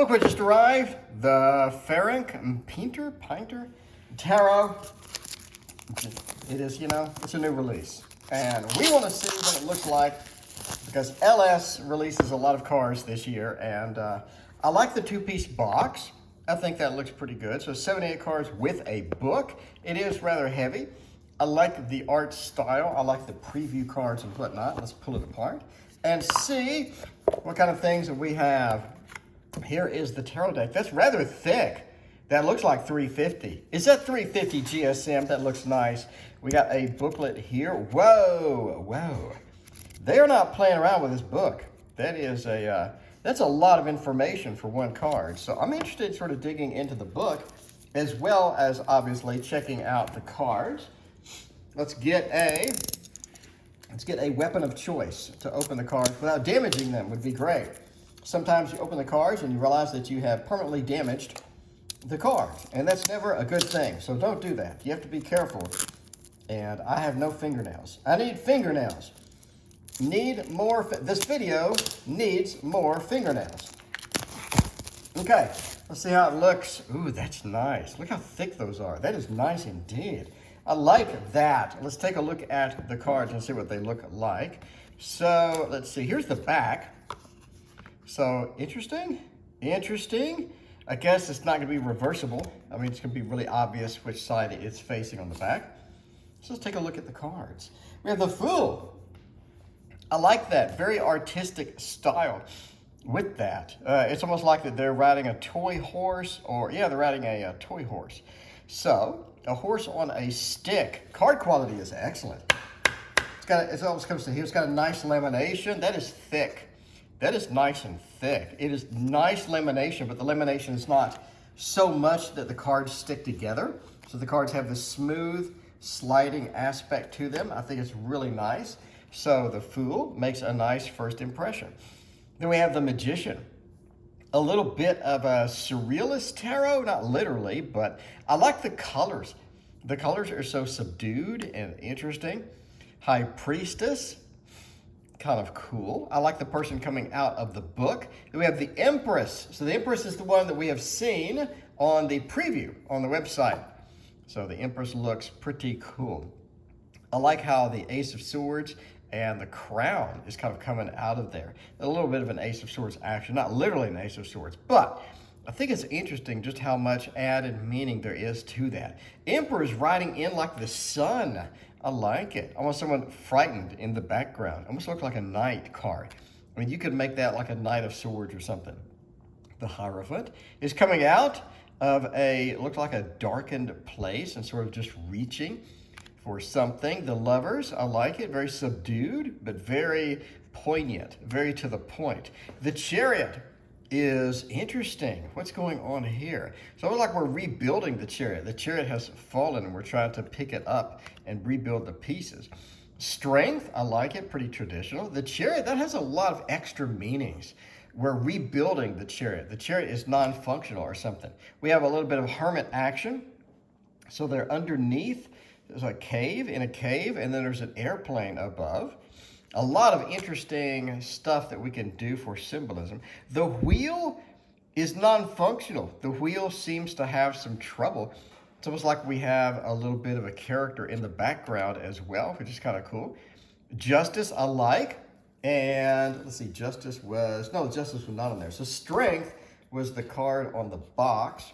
Look what just arrived. The Ferenc and Pinter Tarot. It is, it's a new release. And we want to see what it looks like because LS releases a lot of cards this year. And I like the two-piece box. I think that looks pretty good. So 78 cards with a book. It is rather heavy. I like the art style. I like the preview cards and whatnot. Let's pull it apart and see what kind of things that we have. Here is the tarot deck. That's rather thick. That looks like 350. Is that 350 GSM? That looks nice. We got a booklet here. Whoa. They're not playing around with this book. That is that's a lot of information for one card. So I'm interested in sort of digging into the book as well as obviously checking out the cards. Let's get a weapon of choice to open the cards without damaging them would be great. Sometimes you open the cards and you realize that you have permanently damaged the cards, and that's never a good thing. So don't do that. You have to be careful. And I have no fingernails. I need fingernails. This video needs more fingernails. Okay, let's see how it looks. Ooh, that's nice. Look how thick those are. That is nice indeed. I like that. Let's take a look at the cards and see what they look like. So let's see. Here's the back. So interesting. I guess it's not going to be reversible. I mean, it's going to be really obvious which side it's facing on the back. So let's take a look at the cards. We have the Fool. I like that. Very artistic style with that. It's almost like that they're riding a toy horse, or yeah, they're riding a toy horse. So a horse on a stick. Card quality is excellent. It almost comes to here. It's got a nice lamination. That is thick. That is nice and thick. It is nice lamination, but the lamination is not so much that the cards stick together. So the cards have this smooth sliding aspect to them. I think it's really nice. So the Fool makes a nice first impression. Then we have the Magician. A little bit of a surrealist tarot, not literally, but I like the colors. The colors are so subdued and interesting. High Priestess. Kind of cool. I like the person coming out of the book. Then we have the Empress. So the Empress is the one that we have seen on the preview on the website. So the Empress looks pretty cool. I like how the Ace of Swords and the Crown is kind of coming out of there. A little bit of an Ace of Swords action, not literally an Ace of Swords, but I think it's interesting just how much added meaning there is to that. Emperor is riding in like the sun. I like it. Almost someone frightened in the background. Almost looks like a knight card. I mean, you could make that like a Knight of Swords or something. The Hierophant is coming out of looks like a darkened place and sort of just reaching for something. The Lovers, I like it. Very subdued, but very poignant, very to the point. The Chariot is interesting. What's going on here? So it's like we're rebuilding the Chariot. The Chariot has fallen and we're trying to pick it up and rebuild the pieces. Strength, I like it, pretty traditional. The Chariot, that has a lot of extra meanings. We're rebuilding the Chariot. The Chariot is non-functional or something. We have a little bit of hermit action. So they're underneath. There's a cave, and then there's an airplane above. A lot of interesting stuff that we can do for symbolism. The Wheel is non-functional. The Wheel seems to have some trouble. It's almost like we have a little bit of a character in the background as well, which is kind of cool. Justice, I like. And let's see, Justice was not on there. So Strength was the card on the box.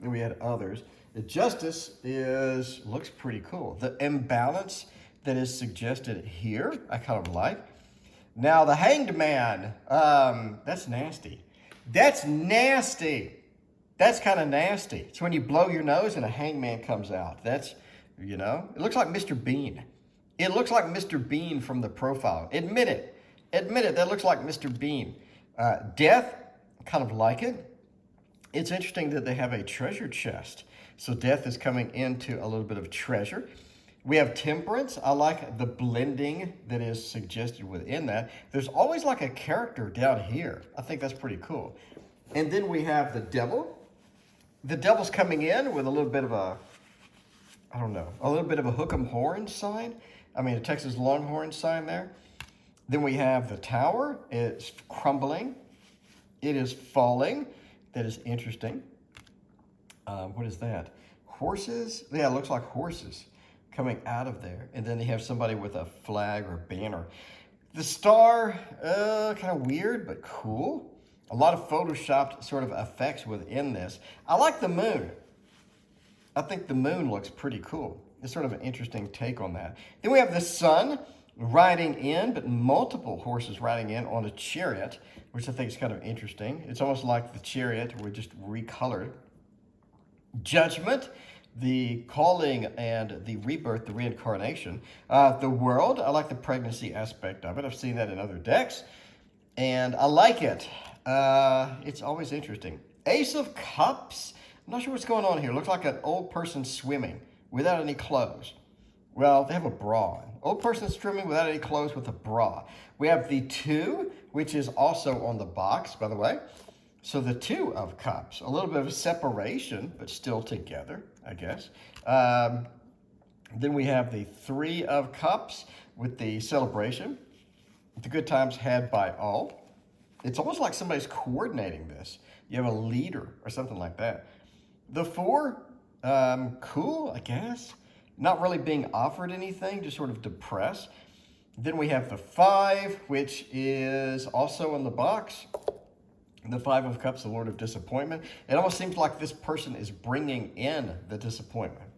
And we had others. The Justice looks pretty cool. The imbalance that is suggested here, I kind of like. Now the Hanged Man, that's nasty. That's nasty. That's kind of nasty. It's when you blow your nose and a hangman comes out. That's, it looks like Mr. Bean. It looks like Mr. Bean from the profile. Admit it, that looks like Mr. Bean. Death, kind of like it. It's interesting that they have a treasure chest. So Death is coming into a little bit of treasure. We have Temperance. I like the blending that is suggested within that. There's always like a character down here. I think that's pretty cool. And then we have the Devil. The Devil's coming in with a little bit of a hook 'em horn sign. I mean, a Texas Longhorn sign there. Then we have the Tower. It's crumbling. It is falling. That is interesting. What is that? Horses? Yeah, it looks like horses coming out of there. And then they have somebody with a flag or banner. The star, kind of weird, but cool. A lot of photoshopped sort of effects within this. I like the moon. I think the moon looks pretty cool. It's sort of an interesting take on that. Then we have the sun riding in, but multiple horses riding in on a chariot, which I think is kind of interesting. It's almost like the chariot were just recolored. Judgment, the calling and the rebirth, the reincarnation. The world, I like the pregnancy aspect of it. I've seen that in other decks, and I like it. It's always interesting. Ace of Cups. I'm not sure what's going on here. Looks like an old person swimming without any clothes. Well, they have a bra on. Old person swimming without any clothes with a bra. We have the 2, which is also on the box, by the way. So the 2 of Cups, a little bit of a separation, but still together, I guess. Then we have the 3 of Cups with the celebration, the good times had by all. It's almost like somebody's coordinating this. You have a leader or something like that. The 4, cool, I guess. Not really being offered anything, just sort of depressed. Then we have the 5, which is also in the box. The 5 of Cups, the Lord of Disappointment. It almost seems like this person is bringing in the disappointment.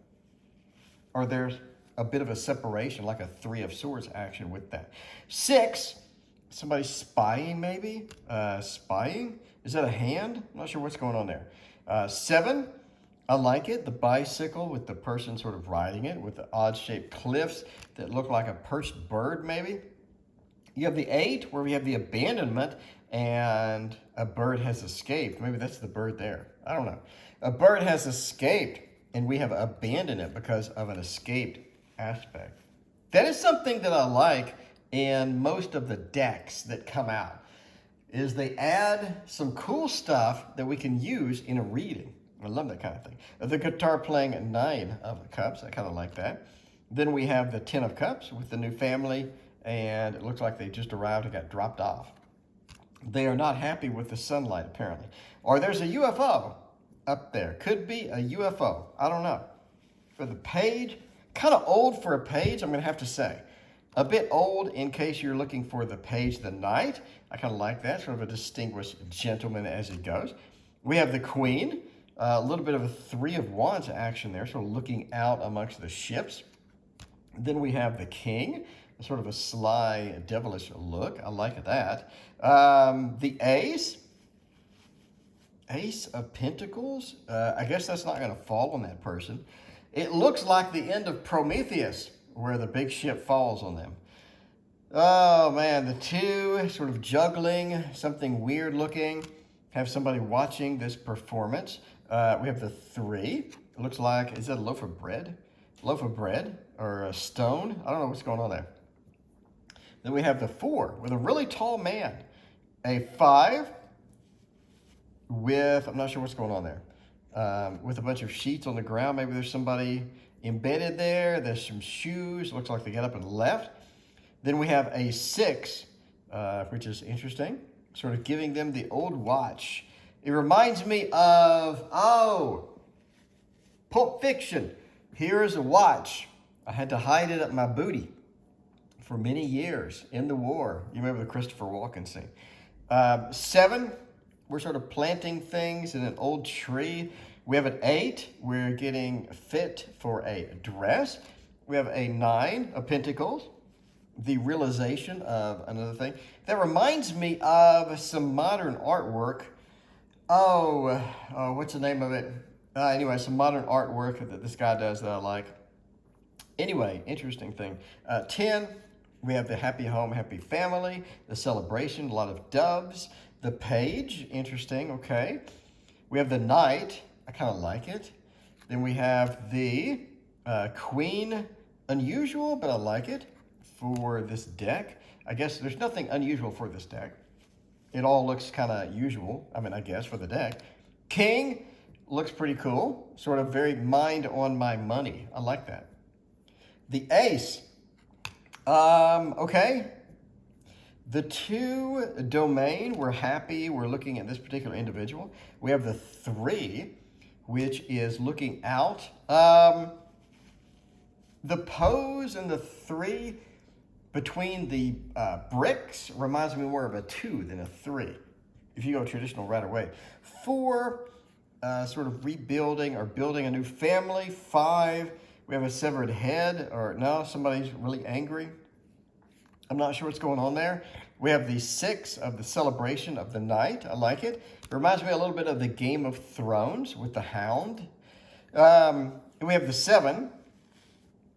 Or there's a bit of a separation, like a 3 of Swords action with that. 6, somebody spying maybe? Spying? Is that a hand? I'm not sure what's going on there. 7, I like it. The bicycle with the person sort of riding it with the odd-shaped cliffs that look like a perched bird maybe. You have the 8 where we have the abandonment and a bird has escaped. Maybe that's the bird there. I don't know. A bird has escaped and we have abandoned it because of an escaped aspect. That is something that I like in most of the decks that come out, is they add some cool stuff that we can use in a reading. I love that kind of thing. The guitar playing 9 of Cups, I kind of like that. Then we have the 10 of Cups with the new family, and it looks like they just arrived and got dropped off. They are not happy with the sunlight, apparently. Or there's a UFO up there. Could be a UFO. I don't know. For the page, kind of old for a page, I'm going to have to say. A bit old in case you're looking for the page the knight. I kind of like that. Sort of a distinguished gentleman as it goes. We have the Queen. A little bit of a 3 of Wands action there. Sort of looking out amongst the ships. Then we have the King. Sort of a sly, devilish look. I like that. The Ace. Ace of Pentacles. I guess that's not going to fall on that person. It looks like the end of Prometheus, where the big ship falls on them. Oh, man. The 2, sort of juggling, something weird looking. Have somebody watching this performance. We have the 3. It looks like, is that a loaf of bread? Loaf of bread or a stone? I don't know what's going on there. Then we have the 4 with a really tall man. A 5 with, I'm not sure what's going on there, with a bunch of sheets on the ground. Maybe there's somebody embedded there. There's some shoes. Looks like they got up and left. Then we have a 6, which is interesting, sort of giving them the old watch. It reminds me of, Pulp Fiction. Here's a watch. I had to hide it up my booty for many years in the war. You remember the Christopher Walken scene. 7, we're sort of planting things in an old tree. We have an 8, we're getting fit for a dress. We have a 9 of Pentacles, the realization of another thing. That reminds me of some modern artwork. What's the name of it? Anyway, some modern artwork that this guy does that I like. Anyway, interesting thing. 10, we have the happy home, happy family, the celebration, a lot of doves. The page, interesting, okay. We have the knight, I kind of like it. Then we have the queen, unusual, but I like it for this deck. I guess there's nothing unusual for this deck. It all looks kind of usual, I guess, for the deck. King looks pretty cool, sort of very mind on my money. I like that. The ace, okay. The 2 domain, we're happy. We're looking at this particular individual. We have the 3, which is looking out. The pose and the 3 between the bricks reminds me more of a 2 than a 3. If you go traditional right away. 4, sort of rebuilding or building a new family. 5, we have a severed head, or no, somebody's really angry. I'm not sure what's going on there. We have the 6 of the celebration of the night. I like it. It reminds me a little bit of the Game of Thrones with the hound. And we have the 7,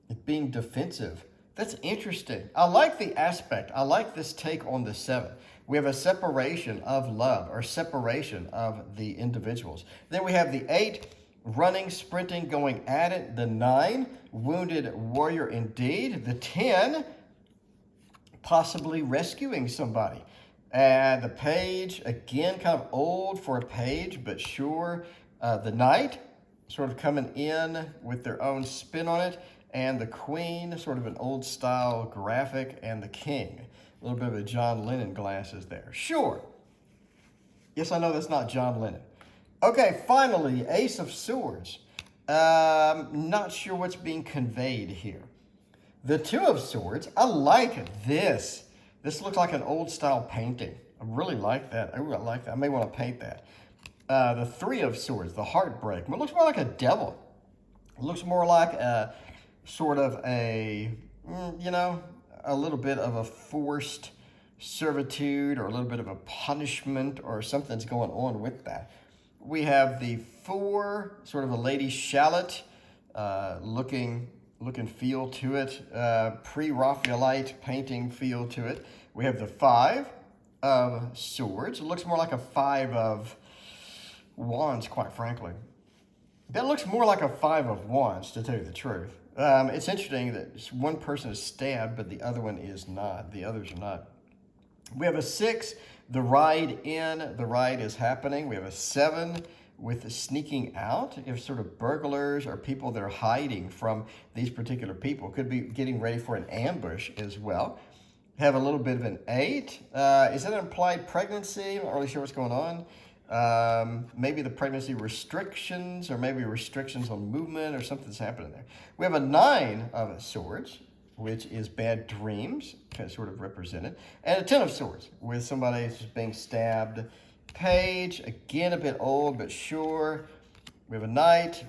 it being defensive. That's interesting. I like the aspect. I like this take on the 7. We have a separation of love, or separation of the individuals. Then we have the 8, running, sprinting, going at it. The 9, wounded warrior indeed. The 10, possibly rescuing somebody. And the page, again, kind of old for a page, but sure. The knight, sort of coming in with their own spin on it. And the queen, sort of an old style graphic. And the king, a little bit of a John Lennon glasses there. Sure. Yes, I know that's not John Lennon. Okay, finally, Ace of Swords. Not sure what's being conveyed here. The 2 of Swords, I like this. This looks like an old style painting. I really like that. I really like that. I may want to paint that. The 3 of Swords, the heartbreak. It looks more like a devil. It looks more like a sort of a, you know, a little bit of a forced servitude or a little bit of a punishment or something's going on with that. We have the 4, sort of a lady shallot, looking feel to it, pre-Raphaelite painting feel to it. We have the 5 of Swords. It looks more like a 5 of Wands, quite frankly. That looks more like a 5 of Wands, to tell you the truth. It's interesting that one person is stabbed, but the other one is not. The others are not. We have a 6, the ride in, the ride is happening. We have a 7 with the sneaking out. If sort of burglars or people that are hiding from these particular people, could be getting ready for an ambush as well. Have a little bit of an 8. Is that an implied pregnancy? I'm not really sure what's going on. Maybe the pregnancy restrictions, or maybe restrictions on movement, or something's happening there. We have a 9 of Swords, which is bad dreams, kind of sort of represented, and a 10 of Swords with somebody just being stabbed. Page, again a bit old, but sure. We have a knight,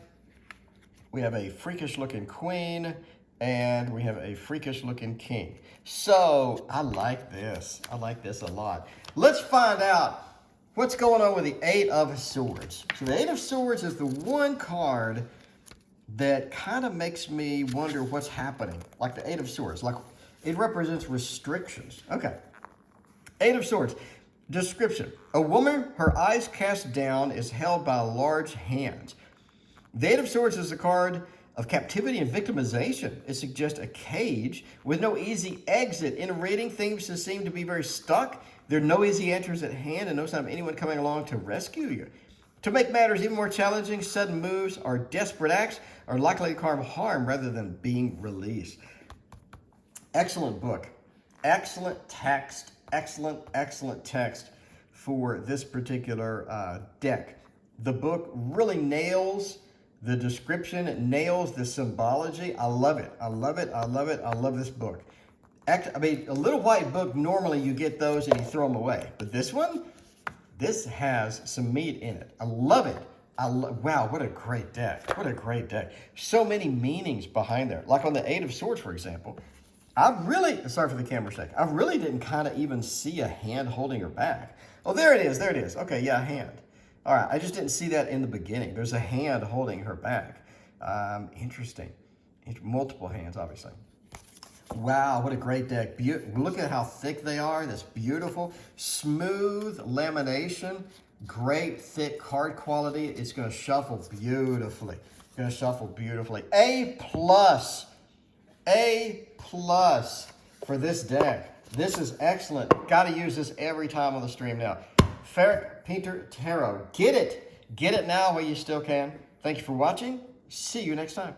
we have a freakish looking queen, and we have a freakish looking king. So I like this. I like this a lot. Let's find out what's going on with the 8 of Swords. So the 8 of Swords is the one card that kind of makes me wonder what's happening. Like the 8 of Swords, like it represents restrictions. Okay, 8 of Swords. Description: a woman, her eyes cast down, is held by large hands. The 8 of Swords is a card of captivity and victimization. It suggests a cage with no easy exit. In reading, things just seem to be very stuck. There are no easy answers at hand and no sign of anyone coming along to rescue you. To make matters even more challenging, sudden moves or desperate acts are likely to cause harm rather than being released. Excellent book. Excellent text. Excellent text for this particular deck. The book really nails the description. It nails the symbology. I love it. I love it. I love it. I love this book. I mean, a little white book, normally you get those and you throw them away. But this one, this has some meat in it. I love it. Wow, what a great deck. What a great deck. So many meanings behind there. Like on the 8 of Swords, for example. Sorry for the camera shake. I really didn't kind of even see a hand holding her back. Oh, there it is. There it is. Okay, yeah, a hand. All right, I just didn't see that in the beginning. There's a hand holding her back. Interesting. Multiple hands, obviously. Wow, what a great deck. Look at how thick they are. That's beautiful. Smooth lamination. Great thick card quality. It's going to shuffle beautifully. Going to shuffle beautifully. A+. A+ for this deck. This is excellent. Got to use this every time on the stream now. Ferenc, Pinter, Tarot. Get it. Get it now while you still can. Thank you for watching. See you next time.